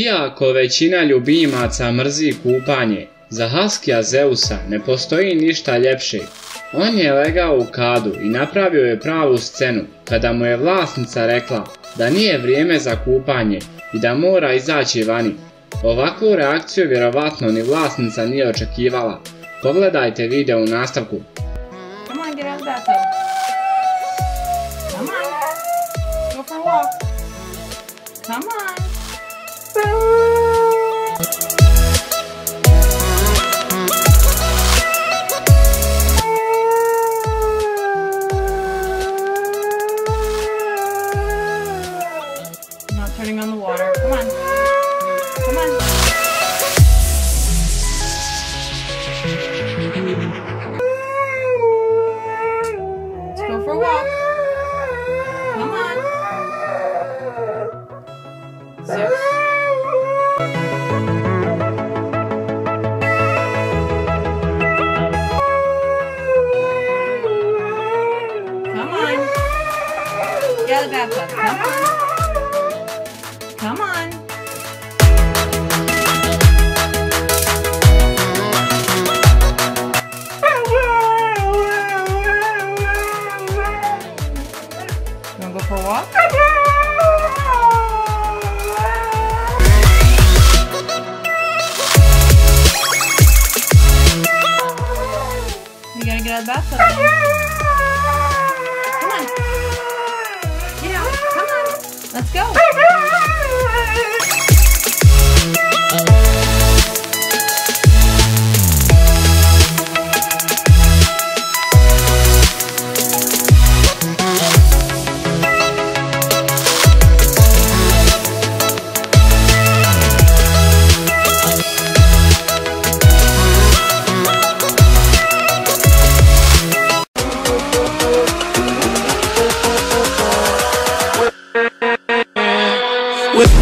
Iako većina ljubimaca mrzi kupanje, za Haskija Zeusa ne postoji ništa ljepše. On je legao u kadu i napravio je pravu scenu kada mu je vlasnica rekla da nije vrijeme za kupanje i da mora izaći vani. Ovakvu reakciju vjerovatno ni vlasnica nije očekivala. Pogledajte video u nastavku. Come on, get out of the bathtub. Come on. Go for a walk. Come on. I'm not turning on the water. Come on. Come on. Let's go for a walk. Come on. Zeus. Come on. Get out of the bathtub. Come on. Come on. You wanna go for a walk? You gotta get out of the bathtub now. Come on. Get out. Come on. Let's go. With